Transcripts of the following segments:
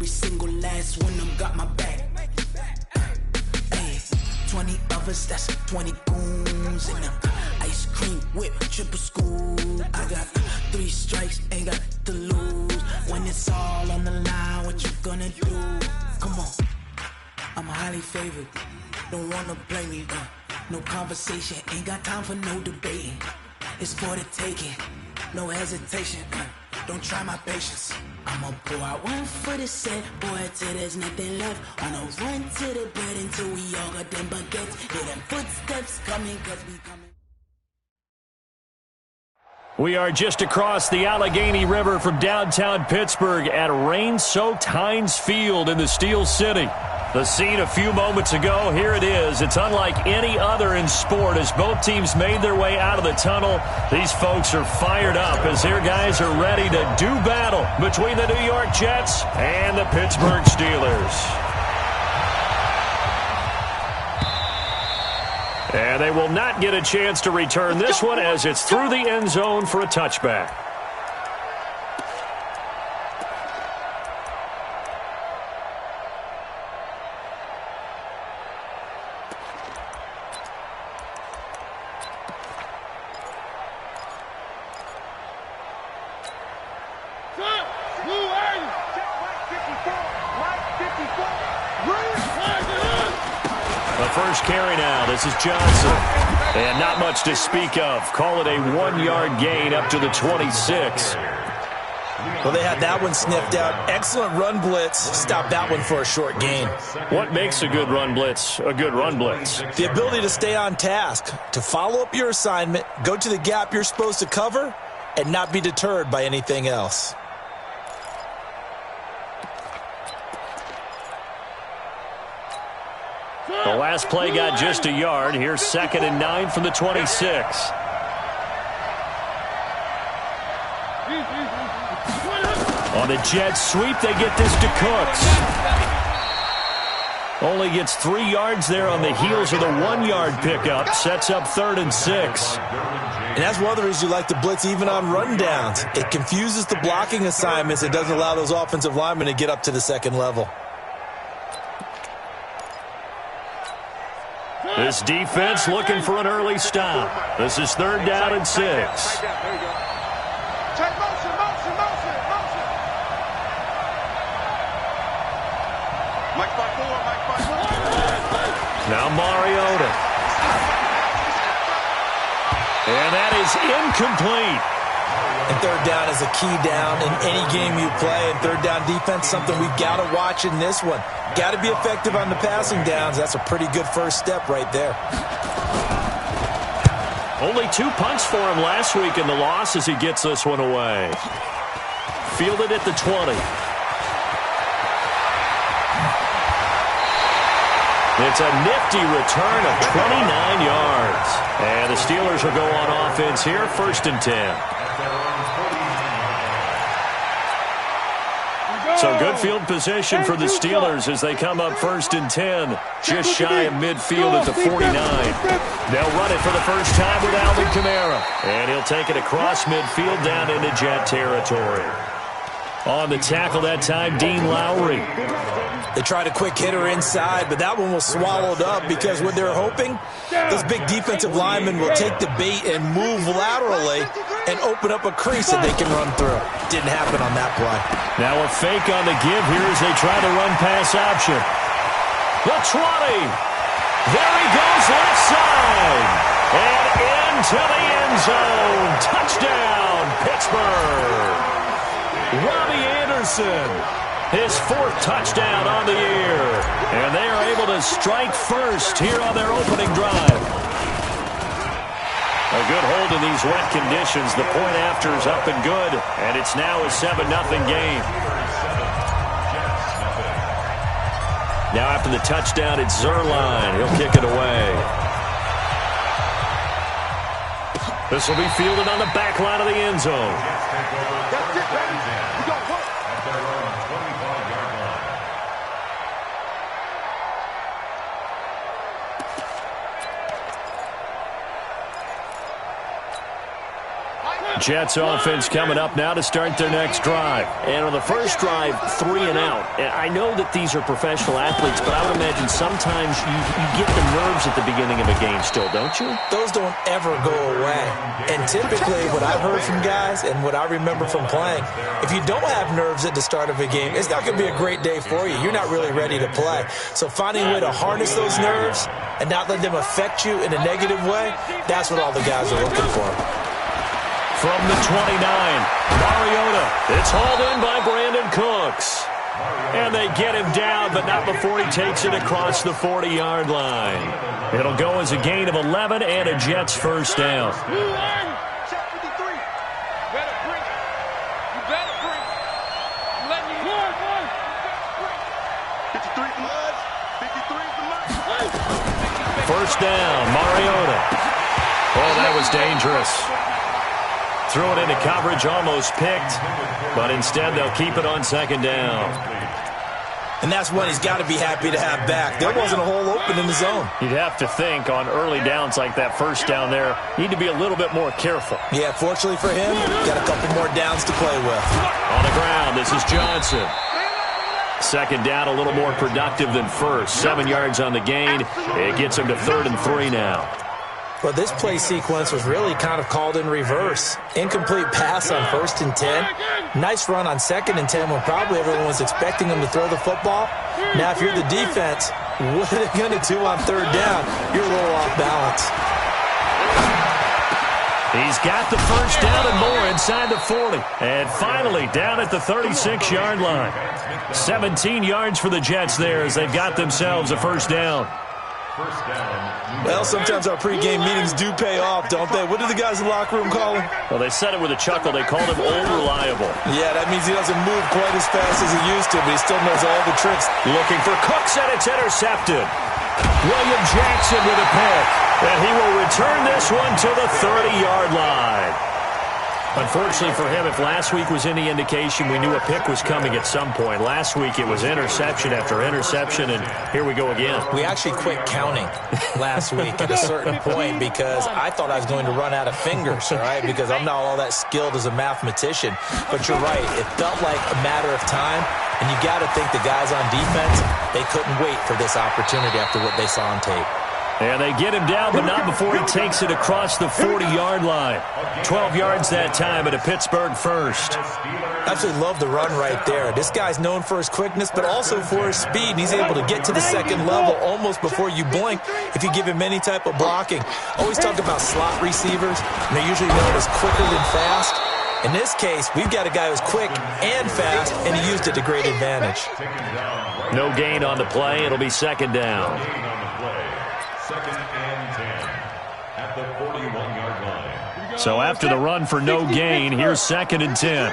single last one of them got my back. Hey, 20 of us, that's 20 goons in them. Ice cream whip, triple scoop. I got 3 strikes, ain't got to lose. When it's all on the line, what you gonna do? Come on, I'm highly favored. Don't wanna play me, no conversation, ain't got time for no debating. It's for the taking, no hesitation, don't try my patience. I'ma pour out one for the set, boy, till there's nothing left. On a run to the bed until we all got them baguettes. Hear them footsteps coming, cause we coming. We are just across the Allegheny River from downtown Pittsburgh at rain-soaked Heinz Field in the Steel City. The scene a few moments ago, here it is. It's unlike any other in sport as both teams made their way out of the tunnel. These folks are fired up as their guys are ready to do battle between the New York Jets and the Pittsburgh Steelers. And they will not get a chance to return this one as it's through the end zone for a touchback. First carry now. This is Johnson. And not much to speak of. Call it a 1-yard gain up to the 26. Well, they had that one sniffed out. Excellent run blitz. Stopped that one for a short gain. What makes a good run blitz a good run blitz? The ability to stay on task, to follow up your assignment, go to the gap you're supposed to cover, and not be deterred by anything else. The last play got just a yard. Here's 2nd and 9 from the 26. On the Jets sweep, they get this to Cooks. Only gets 3 yards there on the heels of the 1-yard pickup. Sets up 3rd and 6. And that's one of the reasons you like to blitz even on rundowns. It confuses the blocking assignments. It doesn't allow those offensive linemen to get up to the second level. This defense looking for an early stop. This is 3rd down and 6. Now Mariota. And that is incomplete. And 3rd down is a key down in any game you play. And 3rd down defense, something we've got to watch in this one. Got to be effective on the passing downs. That's a pretty good first step right there. Only 2 punts for him last week in the loss as he gets this one away. Fielded at the 20. It's a nifty return of 29 yards. And the Steelers will go on offense here, 1st and 10. So good field position for the Steelers as they come up 1st and 10. Just shy of midfield at the 49. They'll run it for the first time with Alvin Kamara. And he'll take it across midfield down into Jet territory. On the tackle that time, Dean Lowry. They tried a quick hitter inside, but that one was swallowed up because what they're hoping, those big defensive linemen will take the bait and move laterally and open up a crease that they can run through. Didn't happen on that play. Now a fake on the give here as they try to run pass option. The 20. There he goes left side. And into the end zone. Touchdown, Pittsburgh. Robbie Anderson. His 4th touchdown on the year. And they are able to strike first here on their opening drive. A good hold in these wet conditions. The point after is up and good. And it's now a 7-0 game. Now after the touchdown, it's Zuerlein. He'll kick it away. This will be fielded on the back line of the end zone. Jets offense coming up now to start their next drive. And on the first drive, 3 and out. And I know that these are professional athletes, but I would imagine sometimes you get the nerves at the beginning of a game still, don't you? Those don't ever go away. And typically what I've heard from guys and what I remember from playing, if you don't have nerves at the start of a game, it's not going to be a great day for you. You're not really ready to play. So finding a way to harness those nerves and not let them affect you in a negative way, that's what all the guys are looking for. From the 29, Mariota. It's hauled in by Brandon Cooks. And they get him down, but not before he takes it across the 40-yard line. It'll go as a gain of 11 and a Jets first down. First down, Mariota. Oh, that was dangerous. Threw it into coverage, almost picked, but instead they'll keep it on second down. And that's one he's got to be happy to have back. There wasn't a hole open in the zone. You'd have to think on early downs like that first down there, need to be a little bit more careful. Yeah, fortunately for him, got a couple more downs to play with. On the ground, this is Johnson. Second down, a little more productive than first. 7 yards on the gain. It gets him to 3rd and 3 now. Well, this play sequence was really kind of called in reverse. Incomplete pass on 1st and 10. Nice run on 2nd and 10 when probably everyone was expecting him to throw the football. Now, if you're the defense, what are they going to do on 3rd down? You're a little off balance. He's got the first down and more inside the 40. And finally down at the 36-yard line. 17 yards for the Jets there as they've got themselves a first down. Well, sometimes our pregame meetings do pay off, don't they? What do the guys in the locker room call him? Well, they said it with a chuckle. They called him Old Reliable. Yeah, that means he doesn't move quite as fast as he used to, but he still knows all the tricks. Looking for Cooks, and it's intercepted. William Jackson with a pick, and he will return this one to the 30-yard line. Unfortunately for him, if last week was any indication, we knew a pick was coming at some point. Last week it was interception after interception, and here we go again. We actually quit counting last week at a certain point because I thought I was going to run out of fingers, all right, because I'm not all that skilled as a mathematician. But you're right, it felt like a matter of time, and you got to think the guys on defense, they couldn't wait for this opportunity after what they saw on tape. And they get him down, but not before he takes it across the 40-yard line. 12 yards that time at a Pittsburgh first. Absolutely love the run right there. This guy's known for his quickness, but also for his speed. And he's able to get to the second level almost before you blink if you give him any type of blocking. Always talk about slot receivers, and they're usually known as quicker than fast. In this case, we've got a guy who's quick and fast, and he used it to great advantage. No gain on the play. It'll be second down. So after the run for no gain, here's 2nd and 10.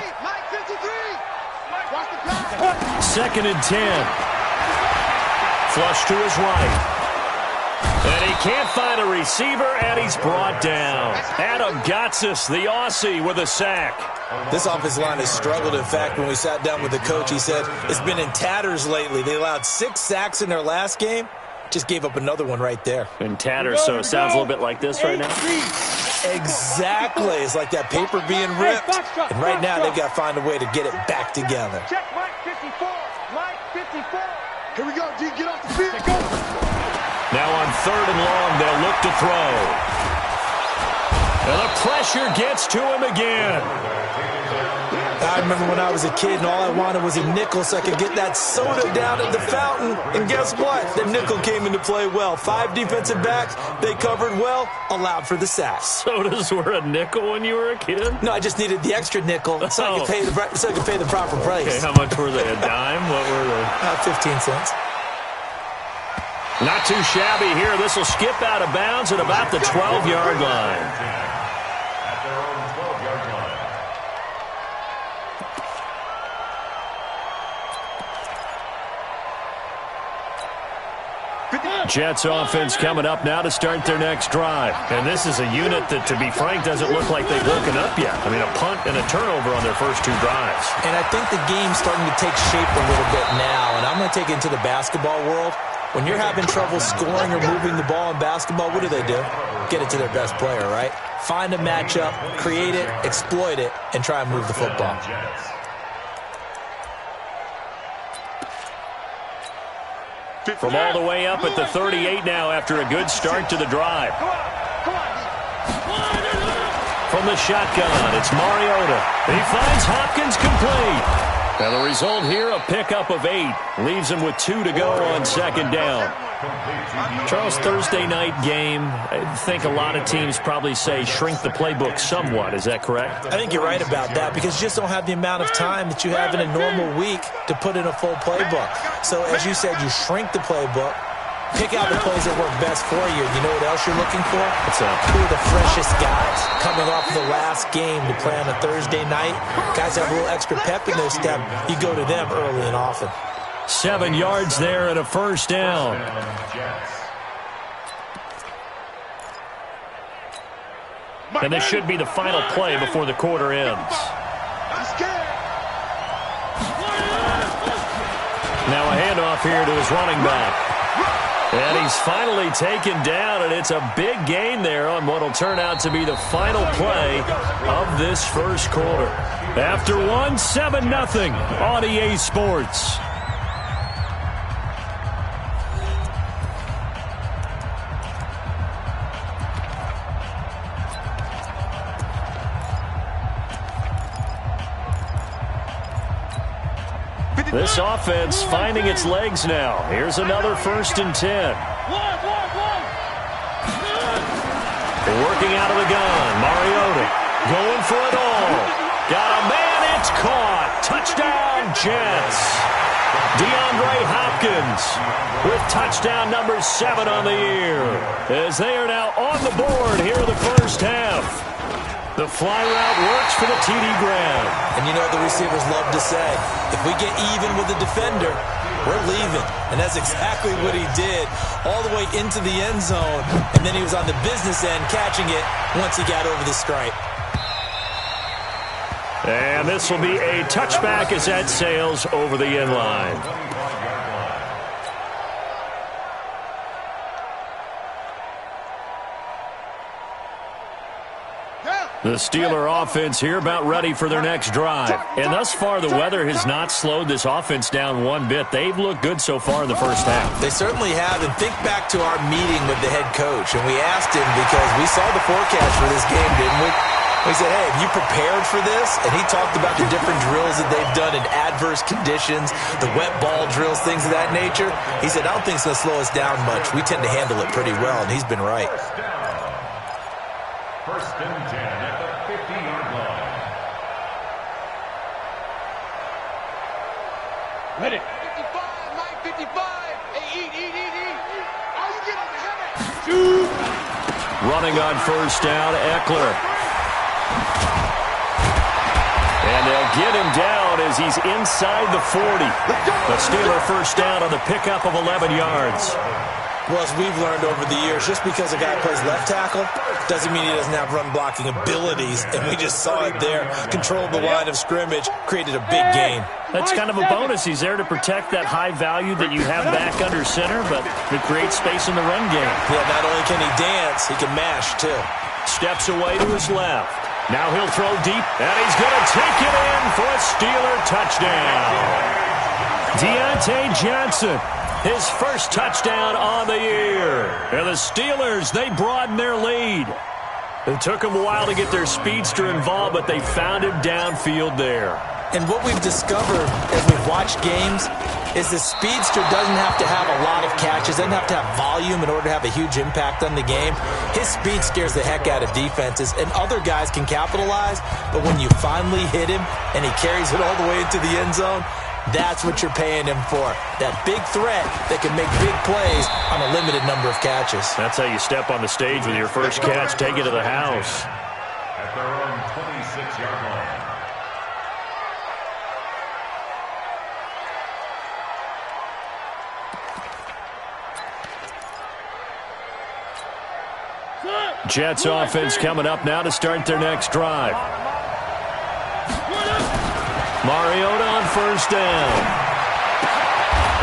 2nd and 10. Flush to his right. And he can't find a receiver, and he's brought down. Adam Gotsis, the Aussie, with a sack. This offensive line has struggled. In fact, when we sat down with the coach, he said it's been in tatters lately. They allowed 6 sacks in their last game. Just gave up another one right there. In tatters, so it sounds a little bit like this right now. Exactly. It's like that paper being ripped. And right now, they've got to find a way to get it back together. Check Mike 54. Mike 54. Here we go, G. Get off the field. Go. Now on 3rd and long, they'll look to throw. And the pressure gets to him again. I remember when I was a kid and all I wanted was a nickel so I could get that soda down at the fountain. And guess what? The nickel came into play well. 5 defensive backs, they covered well, allowed for the sack. Sodas were a nickel when you were a kid? No, I just needed the extra nickel so I could pay the proper price. Okay, how much were they? A dime? What were they? 15 cents. Not too shabby here. This will skip out of bounds at about the 12-yard line. Jets offense coming up now to start their next drive. And this is a unit that, to be frank, doesn't look like they've woken up yet. I mean, a punt and a turnover on their first 2 drives. And I think the game's starting to take shape a little bit now. And I'm going to take it into the basketball world. When you're having trouble scoring or moving the ball in basketball, what do? Get it to their best player, right? Find a matchup, create it, exploit it, and try and move the football. From all the way up at the 38 now after a good start to the drive. From the shotgun, it's Mariota. He finds Hopkins complete. And the result here, a pickup of 8. Leaves him with 2 to go on second down. Charles, Thursday night game, I think a lot of teams probably say shrink the playbook somewhat. Is that correct? I think you're right about that because you just don't have the amount of time that you have in a normal week to put in a full playbook. So, as you said, you shrink the playbook, pick out the plays that work best for you. You know what else you're looking for? What's that? Who are the freshest guys coming off the last game to play on a Thursday night? Guys have a little extra pep in their step. You go to them early and often. 7 yards there and a first down. And this should be the final play before the quarter ends. Now a handoff here to his running back. And he's finally taken down, and it's a big gain there on what will turn out to be the final play of this first quarter. After 7-0 on EA Sports. This offense finding its legs now. Here's another 1st and 10. Working out of the gun. Mariota going for it all. Got a man. It's caught. Touchdown, Jets. DeAndre Hopkins with touchdown number 7 on the year. As they are now on the board here in the first half. The fly route works for the TD grab. And you know what the receivers love to say? If we get even with the defender, we're leaving. And that's exactly what he did all the way into the end zone. And then he was on the business end catching it once he got over the stripe. And this will be a touchback as that sails over the end line. The Steeler offense here about ready for their next drive. And thus far, the weather has not slowed this offense down one bit. They've looked good so far in the first half. They certainly have. And think back to our meeting with the head coach. And we asked him because we saw the forecast for this game, didn't we? We said, hey, have you prepared for this? And he talked about the different drills that they've done in adverse conditions, the wet ball drills, things of that nature. He said, I don't think it's going to slow us down much. We tend to handle it pretty well, and he's been right. 1st and 10 at the 50-yard line. Ready. 55, Mike, 55. Hey, eat. All you get on the head. Shoot. Running on first down, Eckler. And they'll get him down as he's inside the 40. The Steeler first down on the pickup of 11 yards. Well, as we've learned over the years, just because a guy plays left tackle doesn't mean he doesn't have run-blocking abilities, and we just saw it there. Controlled the line of scrimmage, created a big gain. That's kind of a bonus. He's there to protect that high value that you have back under center, but to create space in the run game. Yeah, not only can he dance, he can mash, too. Steps away to his left. Now he'll throw deep, and he's going to take it in for a Steeler touchdown. Deontay Johnson. His first touchdown on the year. And the Steelers, they broaden their lead. It took them a while to get their speedster involved, but they found him downfield there. And what we've discovered as we've watched games is the speedster doesn't have to have a lot of catches, doesn't have to have volume in order to have a huge impact on the game. His speed scares the heck out of defenses, and other guys can capitalize, but when you finally hit him and he carries it all the way into the end zone, that's what you're paying him for. That big threat that can make big plays on a limited number of catches. That's how you step on the stage with your first catch, take it to the house. At their own 26-yard line. Jets offense coming up now to start their next drive. Mariota on first down.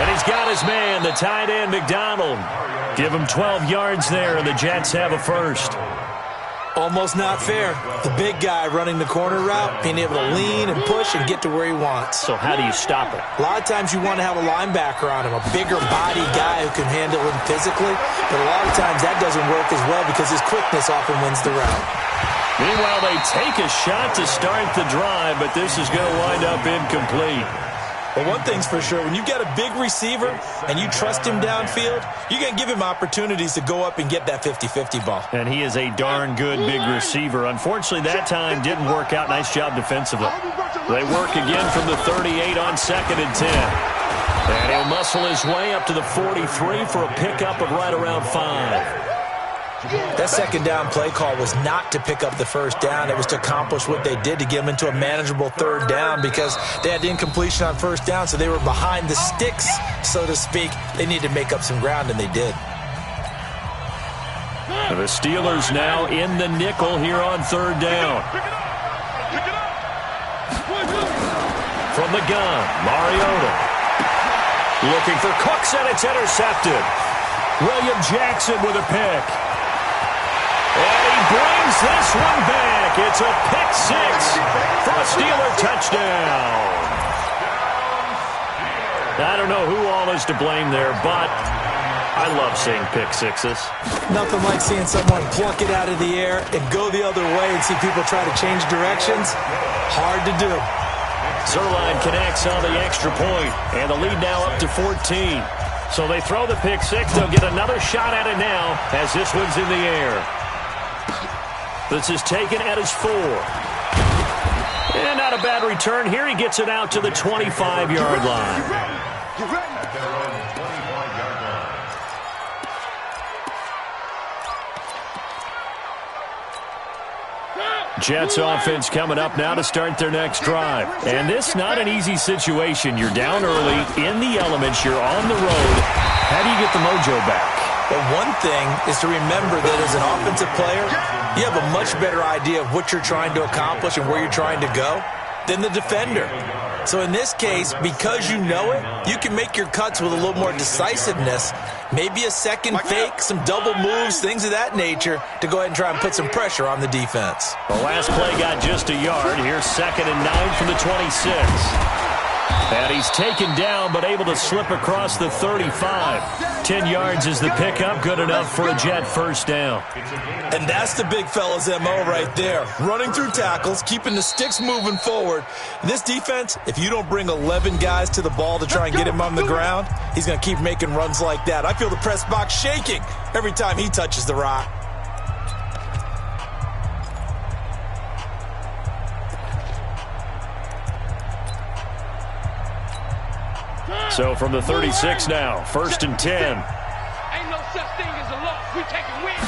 And he's got his man, the tight end, McDonald. Give him 12 yards there, and the Jets have a first. Almost not fair. The big guy running the corner route, being able to lean and push and get to where he wants. So how do you stop it? A lot of times you want to have a linebacker on him, a bigger body guy who can handle him physically. But a lot of times that doesn't work as well because his quickness often wins the route. Meanwhile, they take a shot to start the drive, but this is going to wind up incomplete. But one thing's for sure, when you've got a big receiver and you trust him downfield, you're going to give him opportunities to go up and get that 50-50 ball. And he is a darn good big receiver. Unfortunately, that time didn't work out. Nice job defensively. They work again from the 38 on 2nd and 10. And he'll muscle his way up to the 43 for a pickup of right around 5. That second down play call was not to pick up the first down. It was to accomplish what they did to get them into a manageable 3rd down because they had incompletion on 1st down, so they were behind the sticks, so to speak. They needed to make up some ground, and they did. The Steelers now in the nickel here on 3rd down. From the gun, Mariota. Looking for Cooks, and it's intercepted. William Jackson with a pick. And he brings this one back. It's a pick 6 for a Steeler touchdown. I don't know who all is to blame there, but I love seeing pick 6s. Nothing like seeing someone pluck it out of the air and go the other way and see people try to change directions. Hard to do. Zuerlein connects on the extra point, and the lead now up to 14. So they throw the pick 6. They'll get another shot at it now as this one's in the air. This is taken at his 4. And not a bad return. Here he gets it out to the 25-yard line. Jets offense coming up now to start their next drive. And this not an easy situation. You're down early, in the elements, you're on the road. How do you get the mojo back? But one thing is to remember that as an offensive player, you have a much better idea of what you're trying to accomplish and where you're trying to go than the defender. So in this case, because you know it, you can make your cuts with a little more decisiveness, maybe a second fake, some double moves, things of that nature, to go ahead and try and put some pressure on the defense. The last play got just a yard. Here's 2nd and 9 from the 26. And he's taken down, but able to slip across the 35. 10 yards is the pickup, good enough for a Jet first down. And that's the big fella's MO right there. Running through tackles, keeping the sticks moving forward. This defense, if you don't bring 11 guys to the ball to try and get him on the ground, he's going to keep making runs like that. I feel the press box shaking every time he touches the rock. So from the 36 now, 1st and 10. Ain't no such thing as a loss. We taking wins.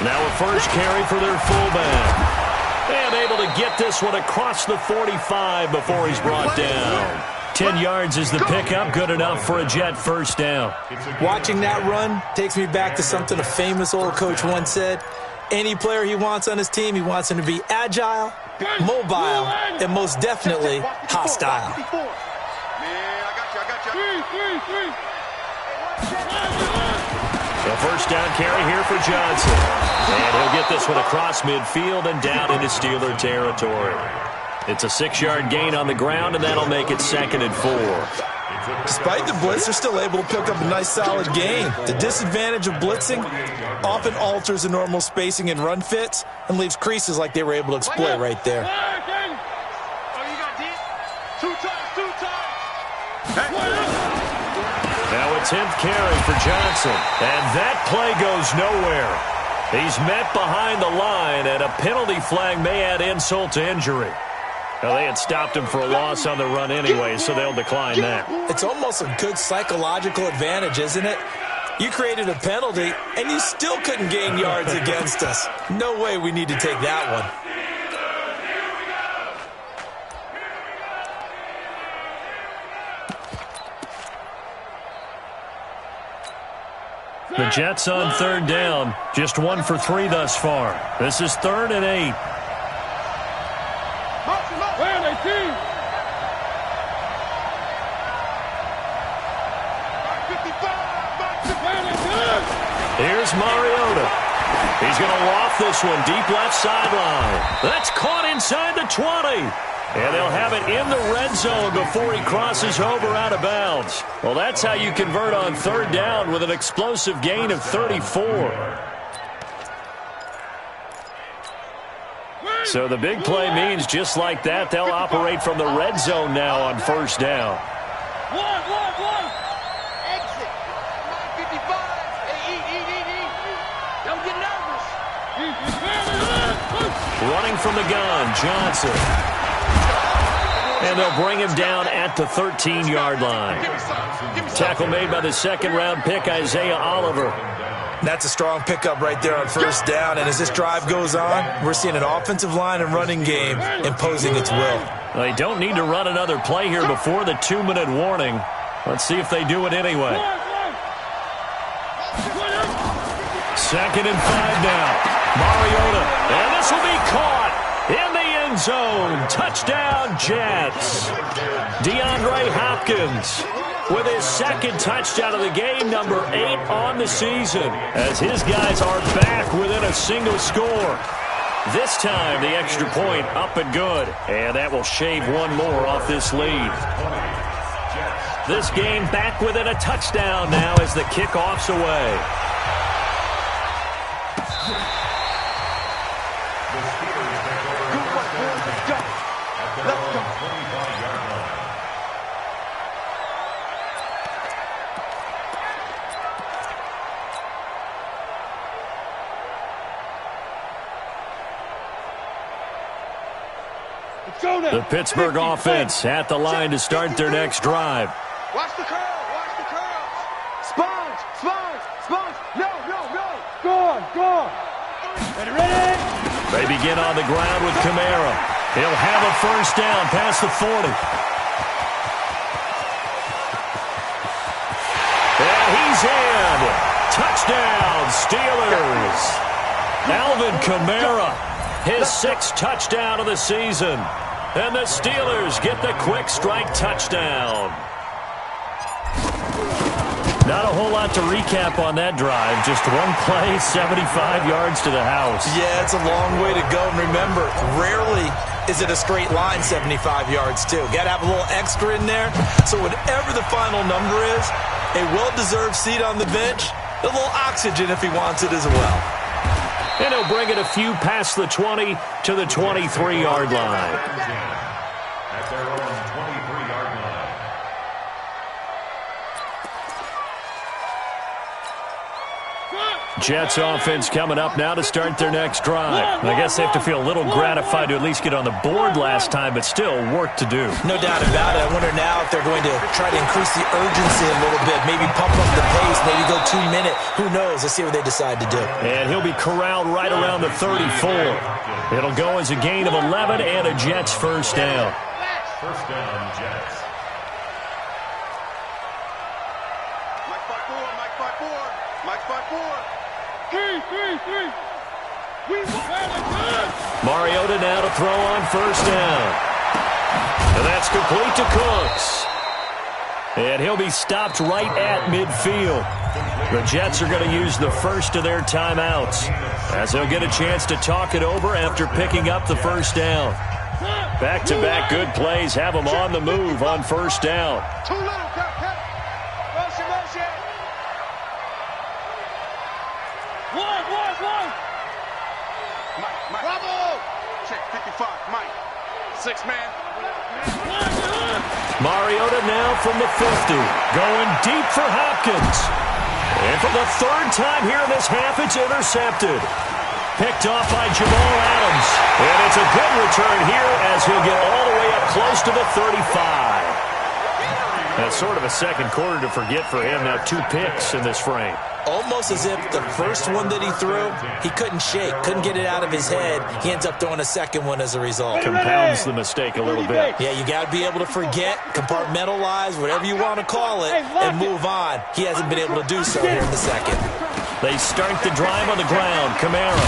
Now a first carry for their fullback. And able to get this one across the 45 before he's brought down. 10 yards is the pickup, good enough for a Jet first down. Watching that run takes me back to something a famous old coach once said. Any player he wants on his team, he wants him to be agile, mobile, and most definitely hostile. The first down carry here for Johnson. And he'll get this one across midfield and down into Steeler territory. It's a 6-yard gain on the ground, and that'll make it 2nd and 4. Despite the blitz, they're still able to pick up a nice solid gain. The disadvantage of blitzing often alters the normal spacing and run fits and leaves creases like they were able to exploit right there. Now a 10th carry for Johnson. And that play goes nowhere. He's met behind the line, and a penalty flag may add insult to injury. Now, they had stopped him for a loss on the run anyway, so they'll decline that. It's almost a good psychological advantage, isn't it? You created a penalty, and you still couldn't gain yards against us. No way we need to take that one. The Jets on 3rd down, just 1 for 3 thus far. This is 3rd and 8. Here's Mariota. He's going to loft this one deep left sideline. That's caught inside the 20. And they'll have it in the red zone before he crosses over out of bounds. Well, that's how you convert on third down with an explosive gain of 34. So the big play means just like that, they'll operate from the red zone now on first down. Exit. 55. Don't get nervous. Running from the gun, Johnson. And they'll bring him down at the 13-yard line. Tackle made by the second-round pick, Isaiah Oliver. That's a strong pickup right there on first down. And as this drive goes on, we're seeing an offensive line and running game imposing its will. They don't need to run another play here before the 2-minute warning. Let's see if they do it anyway. 2nd and 5 now. Mariota. And this will be caught in the end zone. Touchdown, Jets. DeAndre Hopkins with his second touchdown of the game, number 8 on the season, as his guys are back within a single score. This time, the extra point up and good, and that will shave one more off this lead. This game back within a touchdown now as the kickoff's away. The Pittsburgh offense at the line to start their next drive. Watch the curl. Watch the curls. Sponge. No. Go on. Ready? They begin on the ground with Kamara. He'll have a first down past the 40. And he's in. Touchdown, Steelers. Alvin Kamara, his 6th touchdown of the season. And the Steelers get the quick strike touchdown. Not a whole lot to recap on that drive. Just one play, 75 yards to the house. Yeah, it's a long way to go. And remember, rarely is it a straight line 75 yards, too. Got to have a little extra in there. So whatever the final number is, a well-deserved seat on the bench, a little oxygen if he wants it as well. And he'll bring it a few past the 20 to the 23-yard line. At their own 23-yard line. Jets offense coming up now to start their next drive. I guess they have to feel a little gratified to at least get on the board last time, but still work to do. No doubt about it. I wonder now if they're going to try to increase the urgency a little bit, maybe pump up the pace, maybe go 2-minute. Who knows? Let's see what they decide to do. And he'll be corralled right around the 34. It'll go as a gain of 11 and a Jets first down. First down, Jets. Mike 5-4. 3. Mariota now to throw on first down. And that's complete to Cooks. And he'll be stopped right at midfield. The Jets are going to use the first of their timeouts, as they'll get a chance to talk it over after picking up the first down. Back-to-back good plays have them on the move on first down. Too little, cut. Motion. 1. Mike. Bravo. Check 55. Mike. 6 man. Mariota now from the 50. Going deep for Hopkins. And for the 3rd time here in this half, it's intercepted. Picked off by Jamal Adams. And it's a good return here as he'll get all the way up close to the 35. That's sort of a second quarter to forget for him. Now 2 picks in this frame. Almost as if the first one that he threw, he couldn't shake, couldn't get it out of his head. He ends up throwing a second one as a result. Compounds the mistake a little bit. Yeah, you got to be able to forget, compartmentalize, whatever you want to call it, and move on. He hasn't been able to do so here in the second. They start the drive on the ground. Kamara.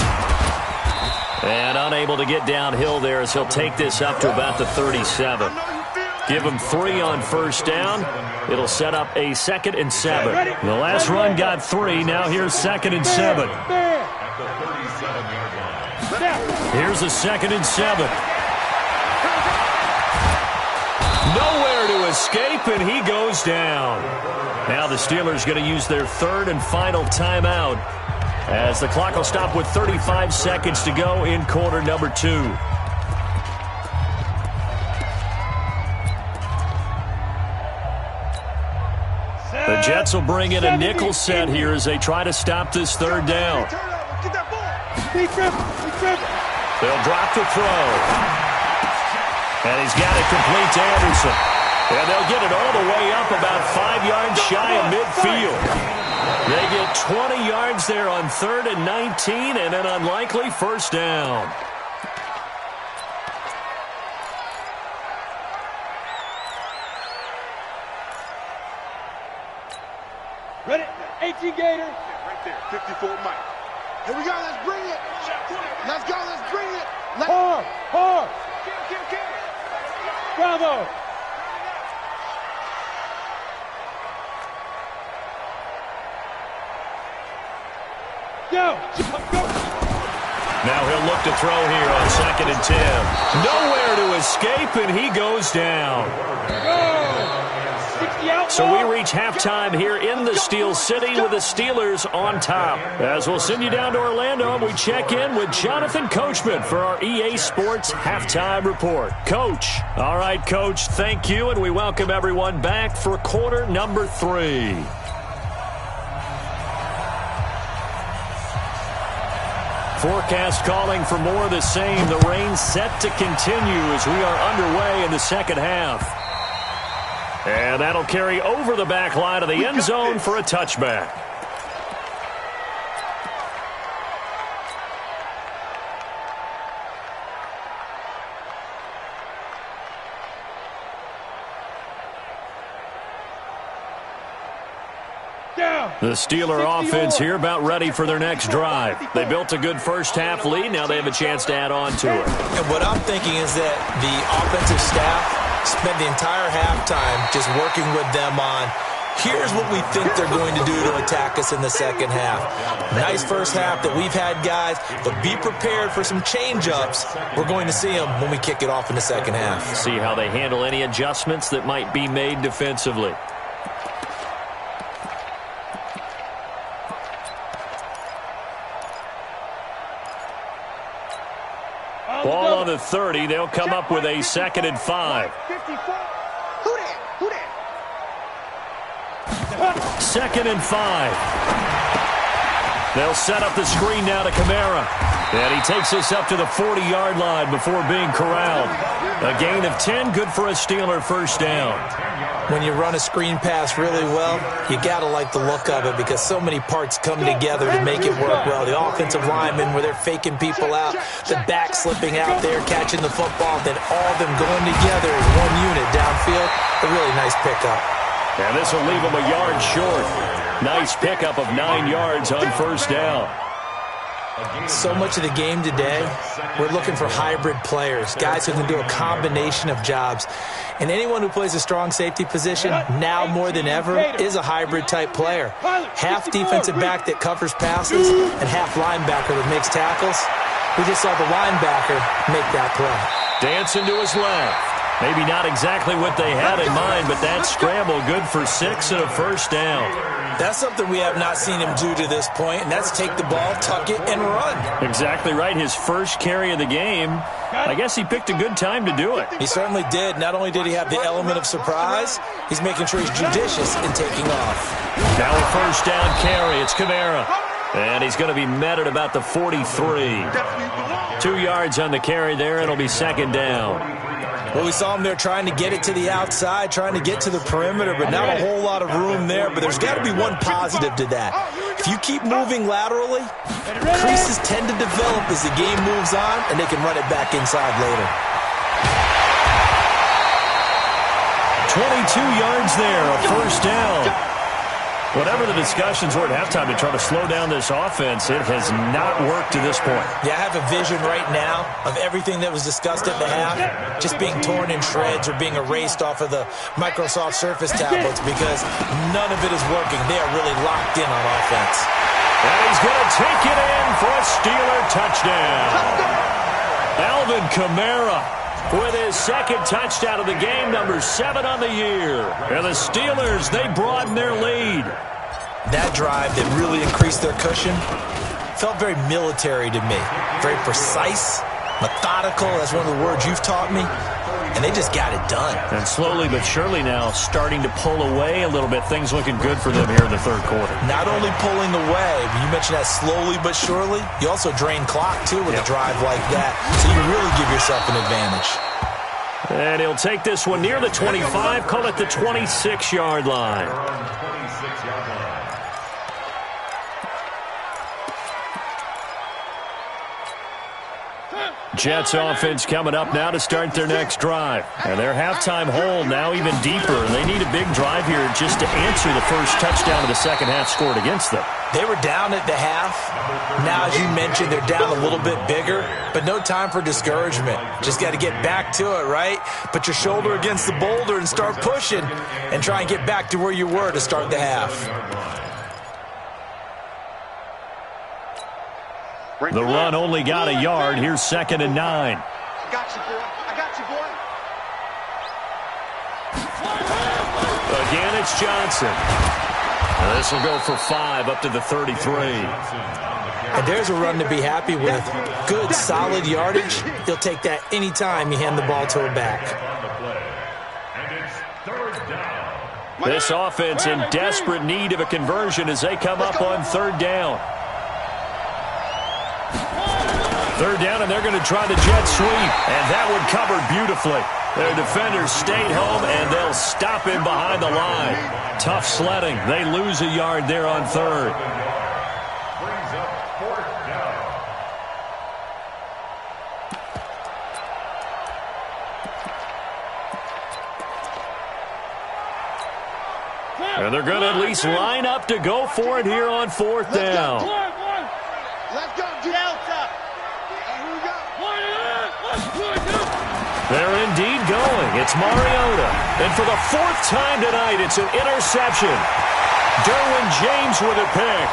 And unable to get downhill there as he'll take this up to about the 37. Give them 3 on first down. It'll set up a 2nd and 7. The last run got 3. Now here's 2nd and 7. Here's a 2nd and 7. Nowhere to escape, and he goes down. Now the Steelers going to use their 3rd and final timeout as the clock will stop with 35 seconds to go in quarter number 2. The Jets will bring in a nickel set here as they try to stop this 3rd down. They'll drop the throw. And he's got it complete to Anderson. And they'll get it all the way up about 5 yards shy of midfield. They get 20 yards there on 3rd and 19 and an unlikely first down. Ready? 18 Gator. Right there, 54 Mike. Here we go, let's bring it. Let's go, let's bring it. Hard. Bravo. Go. Now he'll look to throw here on 2nd and 10. Nowhere to escape, and he goes down. So we reach halftime here in the Steel City with the Steelers on top. As we'll send you down to Orlando, and we check in with Jonathan Coachman for our EA Sports Halftime Report. Coach. All right, Coach, thank you, and we welcome everyone back for quarter number 3. Forecast calling for more of the same. The rain set to continue as we are underway in the second half. And that'll carry over the back line of the end zone for a touchback. The Steeler offense here about ready for their next drive. They built a good first-half lead. Now they have a chance to add on to it. And what I'm thinking is that the offensive staff spent the entire halftime just working with them on, here's what we think they're going to do to attack us in the second half. Nice first half that we've had, guys, but be prepared for some change-ups. We're going to see them when we kick it off in the second half. See how they handle any adjustments that might be made defensively. Ball on the 30. They'll come up with a 2nd and 5. 2nd and 5. They'll set up the screen now to Kamara. And he takes us up to the 40-yard line before being corralled. A gain of 10, good for a Steeler first down. When you run a screen pass really well, you got to like the look of it because so many parts come together to make it work well. The offensive linemen, where they're faking people out, the back slipping out there, catching the football, then all of them going together as one unit downfield. A really nice pickup. And this will leave them a yard short. Nice pickup of 9 yards on first down. So much of the game today, we're looking for hybrid players, guys who can do a combination of jobs. And anyone who plays a strong safety position, now more than ever, is a hybrid-type player. Half defensive back that covers passes and half linebacker that makes tackles. We just saw the linebacker make that play. Dancing to his left. Maybe not exactly what they had in mind, but that scramble good for 6 and a first down. That's something we have not seen him do to this point, and that's take the ball, tuck it, and run. Exactly right. His first carry of the game. I guess he picked a good time to do it. He certainly did. Not only did he have the element of surprise, he's making sure he's judicious in taking off. Now a first down carry. It's Kamara. And he's going to be met at about the 43. 2 yards on the carry there. It'll be 2nd down. Well, we saw him there trying to get it to the outside, trying to get to the perimeter, but not a whole lot of room there. But there's got to be one positive to that. If you keep moving laterally, creases tend to develop as the game moves on, and they can run it back inside later. 22 yards there, a first down. Whatever the discussions were at halftime to try to slow down this offense, it has not worked to this point. Yeah, I have a vision right now of everything that was discussed at the half just being torn in shreds or being erased off of the Microsoft Surface tablets because none of it is working. They are really locked in on offense. And he's going to take it in for a Steeler touchdown. Alvin Kamara with his second touchdown of the game, number 7 on the year. And the Steelers, they broaden their lead. That drive that really increased their cushion felt very military to me. Very precise, methodical. That's one of the words you've taught me. And they just got it done. And slowly but surely now starting to pull away a little bit. Things looking good for them here in the third quarter. Not only pulling away, but you mentioned that slowly but surely. You also drain clock, too, with a drive like that. So you really give yourself an advantage. And he'll take this one near the 25, call it the 26-yard line. Jets offense coming up now to start their next drive. And their halftime hole now even deeper. They need a big drive here just to answer the first touchdown of the second half scored against them. They were down at the half. Now, as you mentioned, they're down a little bit bigger, but no time for discouragement. Just got to get back to it, right? Put your shoulder against the boulder and start pushing and try and get back to where you were to start the half. The run only got a yard. Here's 2nd and 9. I got you, boy. I got you, boy. Again, it's Johnson. And this will go for 5 up to the 33. And there's a run to be happy with. Good, solid yardage. He'll take that anytime you hand the ball to a back. This offense in desperate need of a conversion as they come up on 3rd down. 3rd down, and they're going to try the jet sweep. And that one covered beautifully. Their defenders stayed home, and they'll stop him behind the line. Tough sledding. They lose a yard there on 3rd. Brings up 4th down. And they're going to at least line up to go for it here on 4th down. Let's go, Delta. Here we go. They're indeed going. It's Mariota. And for the 4th time tonight, it's an interception. Derwin James with a pick.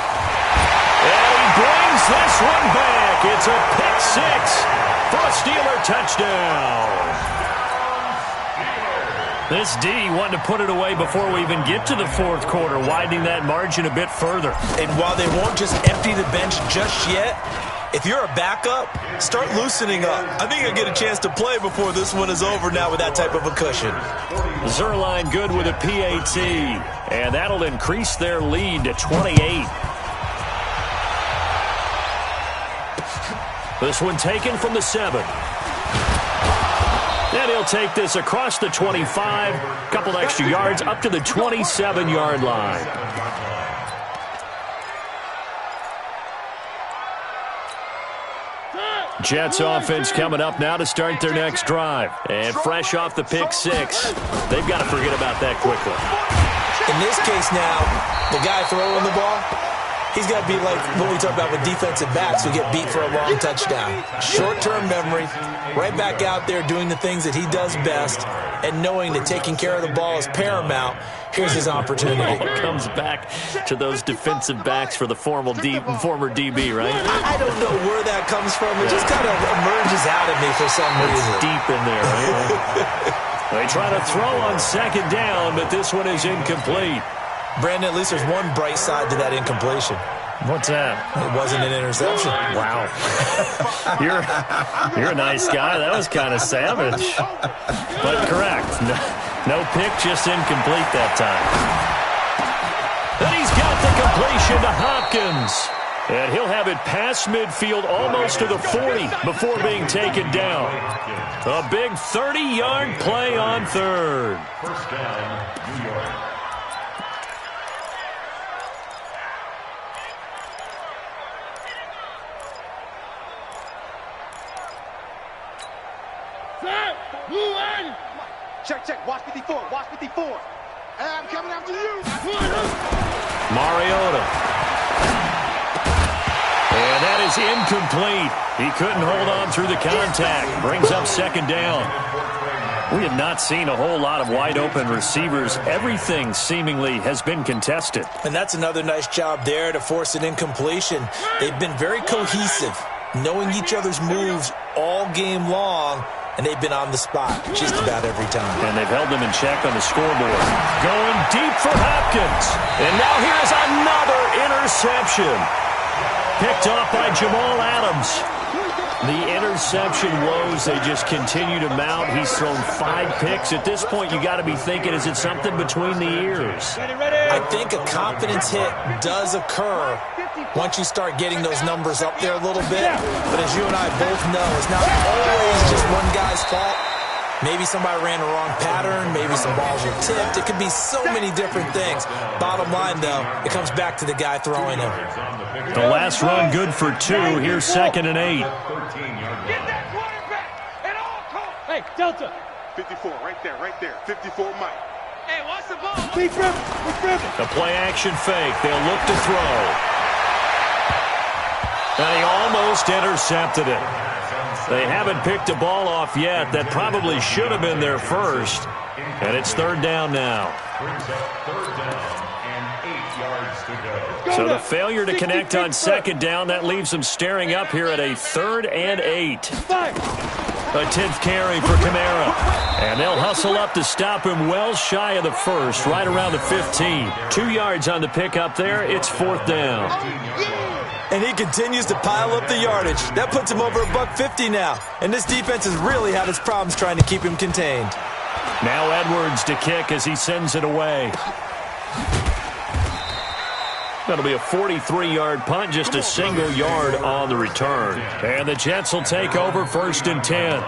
And he brings this one back. It's a pick 6 for a Steeler touchdown. This D wanting to put it away before we even get to the 4th quarter, widening that margin a bit further. And while they won't just empty the bench just yet, if you're a backup, start loosening up. I think you'll get a chance to play before this one is over now with that type of a cushion. Zuerlein good with a PAT, and that'll increase their lead to 28. This one taken from the 7. And he'll take this across the 25, couple extra yards up to the 27-yard line. Jets offense coming up now to start their next drive. And fresh off the pick 6, they've got to forget about that quickly. In this case now, the guy throwing the ball, he's got to be like what we talk about with defensive backs who get beat for a long touchdown. Short-term memory, right back out there doing the things that he does best, and knowing that taking care of the ball is paramount. Here's his opportunity. It comes back to those defensive backs for the former DB, right? I don't know where that comes from. It just kind of emerges out of me for some reason. It's deep in there, right? They try to throw on 2nd down, but this one is incomplete. Brandon, at least there's one bright side to that incompletion. What's that? It wasn't an interception. Wow. You're a nice guy. That was kind of savage. But correct. No pick, just incomplete that time. And he's got the completion to Hopkins. And he'll have it past midfield almost to the 40 before being taken down. A big 30-yard play on 3rd. 1st down, New York. Check, check. Watch 54. Watch 54. Hey, I'm coming after you. Mariota. And that is incomplete. He couldn't hold on through the contact. Brings up second down. We have not seen a whole lot of wide-open receivers. Everything seemingly has been contested. And that's another nice job there to force an incompletion. They've been very cohesive, knowing each other's moves all game long, and they've been on the spot just about every time. And they've held them in check on the scoreboard. Going deep for Hopkins. And now here's another interception. Picked off by Jamal Adams. The interception woes, they just continue to mount. He's thrown 5 picks. At this point, you got to be thinking, is it something between the ears? I think a confidence hit does occur once you start getting those numbers up there a little bit. But as you and I both know, it's not always just one guy's fault. Maybe somebody ran the wrong pattern. Maybe some balls were tipped. It could be so many different things. Bottom line, though, it comes back to the guy throwing them. The last run good for 2. Here's 2nd and 8. Get that quarterback at all costs. Hey, Delta. 54, right there. 54, Mike. Hey, watch the ball. Be driven. The play-action fake. They'll look to throw. And he almost intercepted it. They haven't picked a ball off yet. That probably should have been their first. And it's 3rd down now. So the failure to connect on 2nd down, that leaves them staring up here at a 3rd and 8. A 10th carry for Kamara. And they'll hustle up to stop him well shy of the first, right around the 15. 2 yards on the pickup there. It's 4th down. And he continues to pile up the yardage. That puts him over $150 now. And this defense has really had its problems trying to keep him contained. Now Edwards to kick as he sends it away. That'll be a 43-yard punt, just a single yard on the return. And the Jets will take over 1st and 10.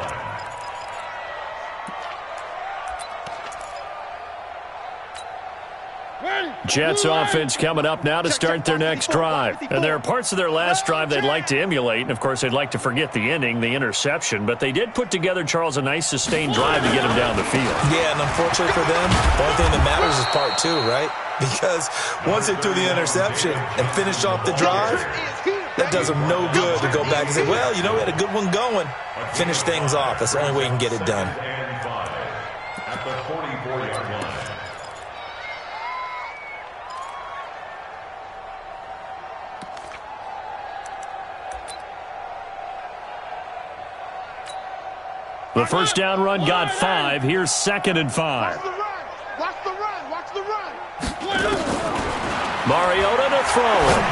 Jets offense coming up now to start their next drive. And there are parts of their last drive they'd like to emulate. And, of course, they'd like to forget the ending, the interception. But they did put together, Charles, a nice sustained drive to get them down the field. Yeah, and unfortunately for them, the only thing that matters is part 2, right? Because once they threw the interception and finished off the drive, that does them no good to go back and say, well, you know, we had a good one going. Finish things off. That's the only way you can get it done. At the 44-yard line. The first down run got 5. Here's 2nd and 5. Watch the run. Mariota to throw it.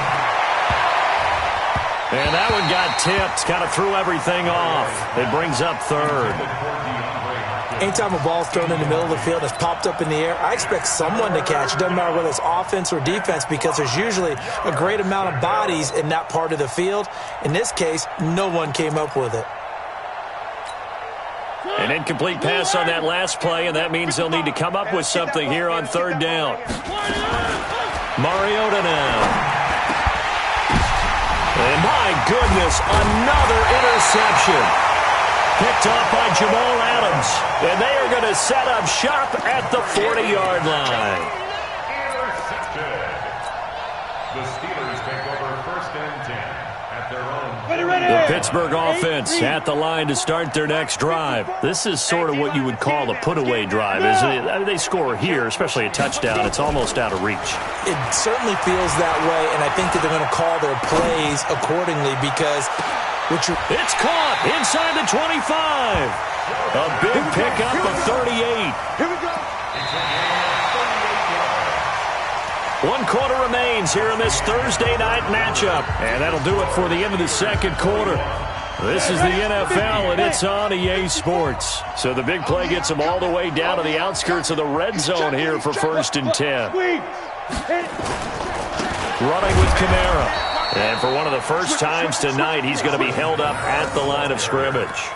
And that one got tipped. Kind of threw everything off. It brings up 3rd. Anytime a ball's thrown in the middle of the field and it's popped up in the air, I expect someone to catch it. Doesn't matter whether it's offense or defense, because there's usually a great amount of bodies in that part of the field. In this case, no one came up with it. An incomplete pass on that last play, and that means they'll need to come up with something here on 3rd down. Mariota now. And my goodness, another interception. Picked off by Jamal Adams. And they are going to set up shop at the 40-yard line. The Steelers take over 1st and 10 at their own. The Pittsburgh offense at the line to start their next drive. This is sort of what you would call a put-away drive, isn't it? I mean, they score here, especially a touchdown. It's almost out of reach. It certainly feels that way, and I think that they're going to call their plays accordingly because it's caught inside the 25. A big pickup of 38. Here we go. 1 quarter remains here in this Thursday night matchup. And that'll do it for the end of the 2nd quarter. This is the NFL, and it's on EA Sports. So the big play gets them all the way down to the outskirts of the red zone here for 1st and 10. Running with Kamara. And for one of the first times tonight, he's going to be held up at the line of scrimmage.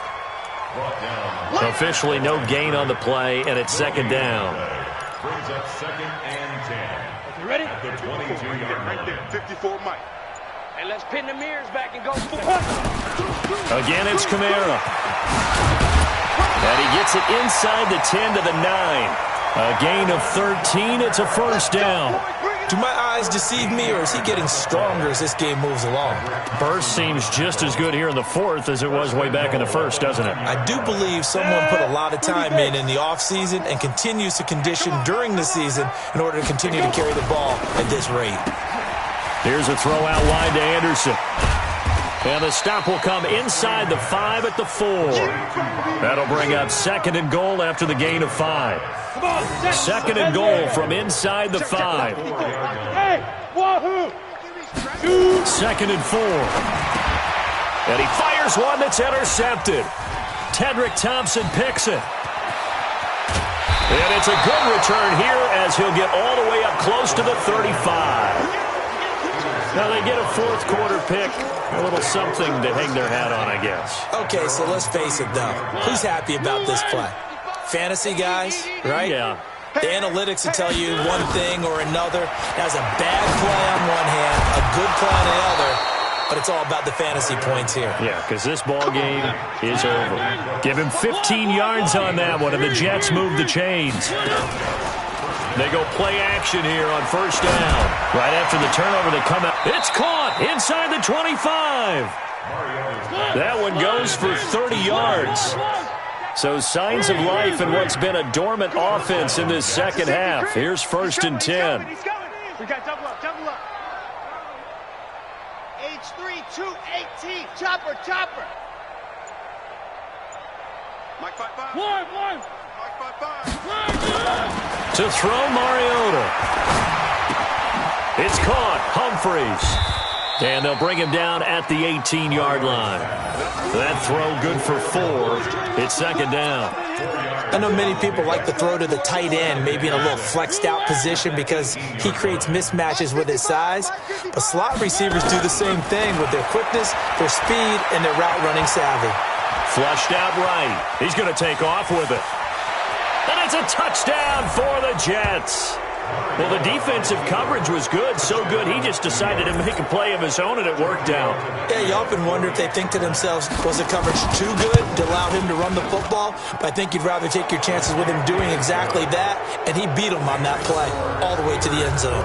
Officially no gain on the play, and it's 2nd down. Brings up 2nd and 10. You ready? At the 22-yard line. Right there, 54 Mike. And let's pin the mirrors back and go. Again, it's Kamara. And he gets it inside the 10 to the 9. A gain of 13. It's a first down. Do my eyes deceive me, or is he getting stronger as this game moves along? Burst seems just as good here in the fourth as it was way back in the first, doesn't it? I do believe someone put a lot of time in the offseason and continues to condition during the season in order to continue to carry the ball at this rate. Here's a throw out wide to Anderson. And the stop will come inside the 5 at the 4. That'll bring up 2nd and goal after the gain of 5. 2nd and goal from inside the 5. 2nd and 4. And he fires one that's intercepted. Tedrick Thompson picks it. And it's a good return here as he'll get all the way up close to the 35. Now they get a fourth quarter pick. A little something to hang their hat on, I guess. Okay, so let's face it, though. Who's happy about this play? Fantasy guys, right? Yeah. The analytics will tell you one thing or another. That's a bad play on one hand, a good play on the other, but it's all about the fantasy points here. Yeah, because this ball game is over. Give him 15 yards on that one, and the Jets move the chains. They go play action here on first down. Right after the turnover, they come out. It's caught inside the 25. That one goes for 30 yards. So signs of life in what's been a dormant offense in this second half. Here's 1st and 10. We got double up. H3, 218. Chopper. Mike 5-5. One. Mike 5-5. To throw Mariota. It's caught. Humphreys. And they'll bring him down at the 18-yard line. That throw good for 4. It's 2nd down. I know many people like to throw to the tight end, maybe in a little flexed out position because he creates mismatches with his size. But slot receivers do the same thing with their quickness, their speed, and their route running savvy. Flushed out right. He's going to take off with it. And it's a touchdown for the Jets. Well, the defensive coverage was good, so good he just decided to make a play of his own, and it worked out. Yeah, you often wonder if they think to themselves, was the coverage too good to allow him to run the football? But I think you'd rather take your chances with him doing exactly that, and he beat him on that play all the way to the end zone.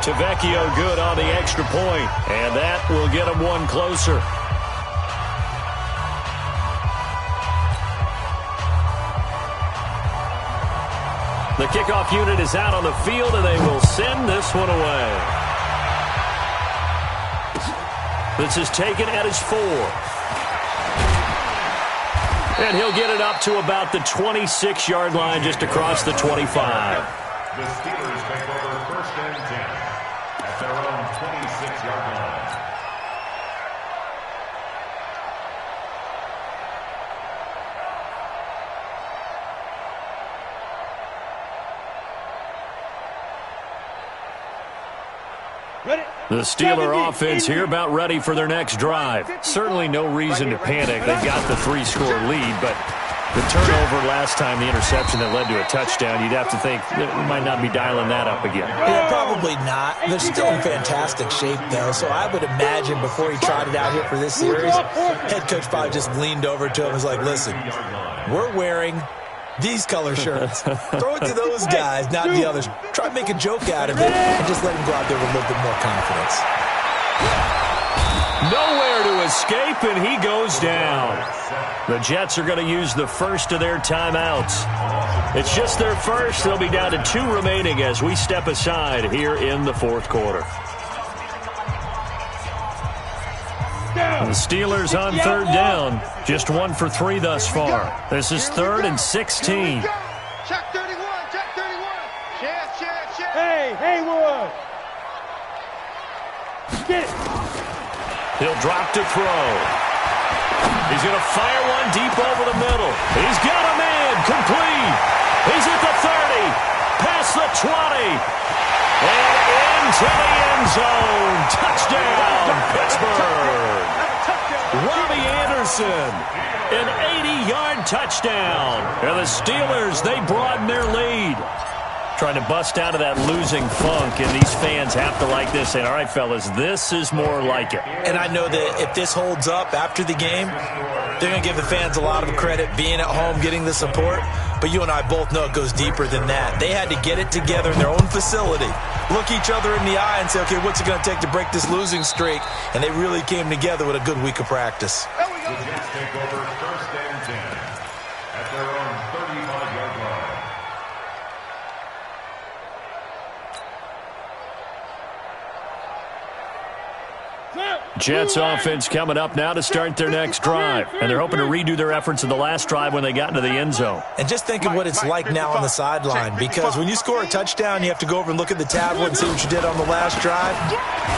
Tavecchio good on the extra point, and that will get him one closer. The kickoff unit is out on the field, and they will send this one away. This is taken at his 4. And he'll get it up to about the 26-yard line, just across the 25. The Steelers take over 1st and 10 at their own 26-yard line. The Steeler offense here about ready for their next drive. Certainly no reason to panic. They've got the 3-score lead, but the turnover last time, the interception that led to a touchdown, you'd have to think we might not be dialing that up again. Yeah, probably not. They're still in fantastic shape, though, so I would imagine before he tried it out here for this series, head coach probably just leaned over to him and was like, listen, we're wearing these color shirts. Throw it to those guys, not the others. Try to make a joke out of it and just let him go out there with a little bit more confidence. Nowhere to escape, and he goes down. The Jets are going to use the first of their timeouts. It's just their first. They'll be down to 2 remaining as we step aside here in the fourth quarter. The Steelers on 3rd down. Just 1 for 3 thus far. This is 3rd and 16. Check 31. Check. Hey, Haywood. Get it. He'll drop to throw. He's going to fire one deep over the middle. He's got a man. Complete. He's at the 30. Past the 20. And into the end zone. Touchdown, Pittsburgh. Robbie Anderson, an 80-yard touchdown. And the Steelers, they broaden their lead. Trying to bust out of that losing funk, and these fans have to like this. Saying, all right, fellas, this is more like it. And I know that if this holds up after the game, they're going to give the fans a lot of credit being at home, getting the support. But you and I both know it goes deeper than that. They had to get it together in their own facility, look each other in the eye and say, okay, what's it going to take to break this losing streak? And they really came together with a good week of practice. The Jets take over 1st and 10 at their own 35-yard line. Jets offense coming up now to start their next drive. And they're hoping to redo their efforts in the last drive when they got into the end zone. And just think of what it's like now on the sideline, because when you score a touchdown, you have to go over and look at the tablet and see what you did on the last drive.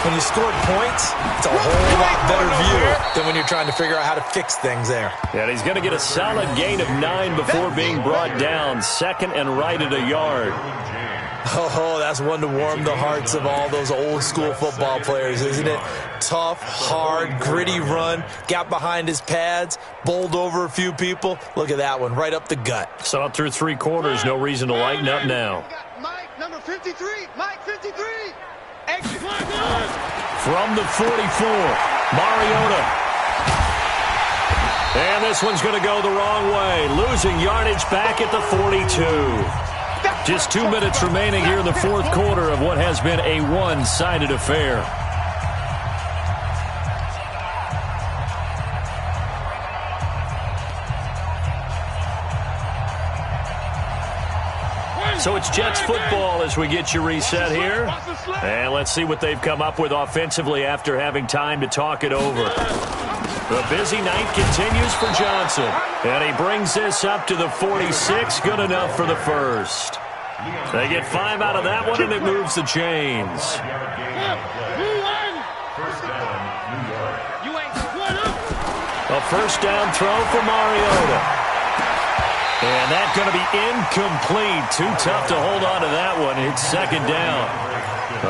When you scored points, it's a whole lot better view than when you're trying to figure out how to fix things there. And he's going to get a solid gain of 9 before being brought down. Second and right at a yard. Oh, that's one to warm the hearts of all those old school football players, isn't it? Tough, hard, gritty run, got behind his pads, bowled over a few people. Look at that one, right up the gut. Saw it through 3 quarters, no reason to lighten up now. Mike, number 53, Mike 53. Exit. From the 44, Mariota. And this one's going to go the wrong way, losing yardage back at the 42. Just 2 minutes remaining here in the fourth quarter of what has been a one-sided affair. So it's Jets football as we get you reset here. And let's see what they've come up with offensively after having time to talk it over. The busy night continues for Johnson. And he brings this up to the 46. Good enough for the first. They get 5 out of that one, and it moves the chains. A first down throw for Mariota. And that's going to be incomplete. Too tough to hold on to that one. It's second down.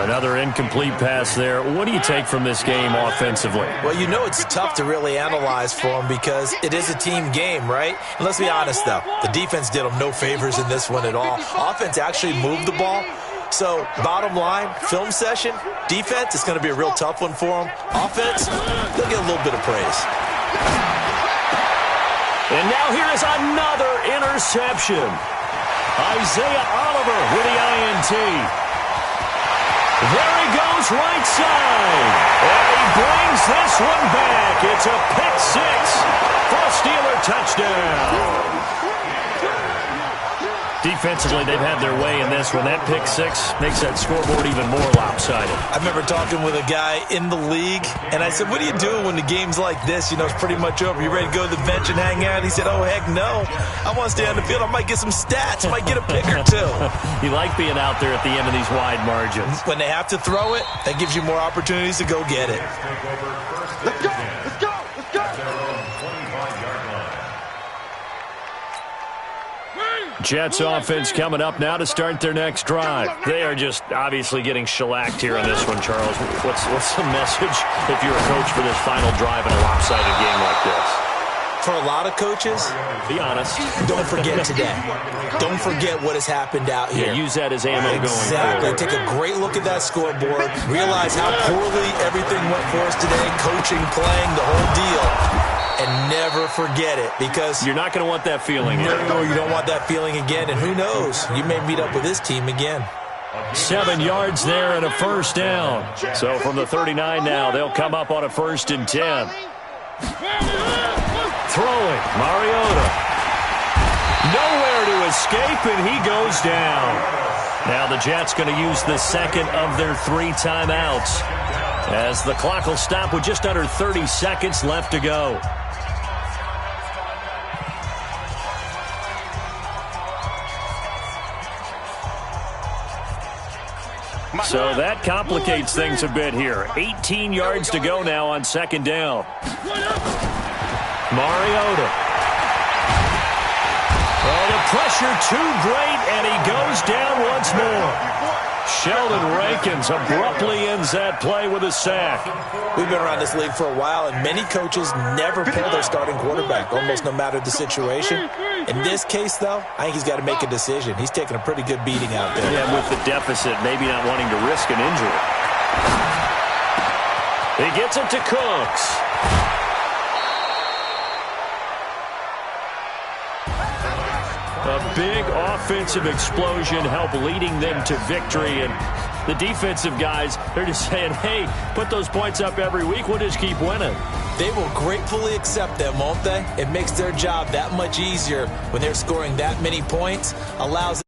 Another incomplete pass there. What do you take from this game offensively? Well, you know it's tough to really analyze for them because it is a team game, right? And let's be honest, though. The defense did them no favors in this one at all. Offense actually moved the ball. So, bottom line, film session, defense, it's going to be a real tough one for them. Offense, they'll get a little bit of praise. And now here is another interception. Isaiah Oliver with the INT. There he goes right side. And he brings this one back. It's a pick 6 for a Steeler touchdown. Defensively, they've had their way in this one. That pick 6 makes that scoreboard even more lopsided. I remember talking with a guy in the league, and I said, what do you do when the game's like this? You know, it's pretty much over. You ready to go to the bench and hang out? He said, oh, heck no. I want to stay on the field. I might get some stats. I might get a pick or two. You like being out there at the end of these wide margins. When they have to throw it, that gives you more opportunities to go get it. Let's go, let's go, let's go. Jets offense coming up now to start their next drive. They are just obviously getting shellacked here on this one, Charles. What's the message if you're a coach for this final drive in a lopsided game like this? For a lot of coaches, be honest. Don't forget today. Don't forget what has happened out here. Yeah, use that as ammo going forward. Exactly. Take a great look at that scoreboard. Realize how poorly everything went for us today. Coaching, playing, the whole deal. And never forget it, because you're not going to want that feeling. No, you don't want that feeling again. And who knows? You may meet up with this team again. 7 yards there and a first down. So from the 39 now, they'll come up on a 1st and 10. Throwing, Mariota. Nowhere to escape, and he goes down. Now the Jets going to use the second of their 3 timeouts, as the clock will stop with just under 30 seconds left to go. So that complicates things a bit here. 18 yards to go now on 2nd down. Mariota. Oh, the pressure too great, and he goes down once more. Sheldon Rankins abruptly ends that play with a sack. We've been around this league for a while, and many coaches never pull their starting quarterback, almost no matter the situation. In this case, though, I think he's got to make a decision. He's taking a pretty good beating out there. Yeah, with the deficit, maybe not wanting to risk an injury. He gets it to Cooks. A big offensive explosion help leading them to victory. And the defensive guys, they're just saying, hey, put those points up every week. We'll just keep winning. They will gratefully accept them, won't they? It makes their job that much easier when they're scoring that many points, allows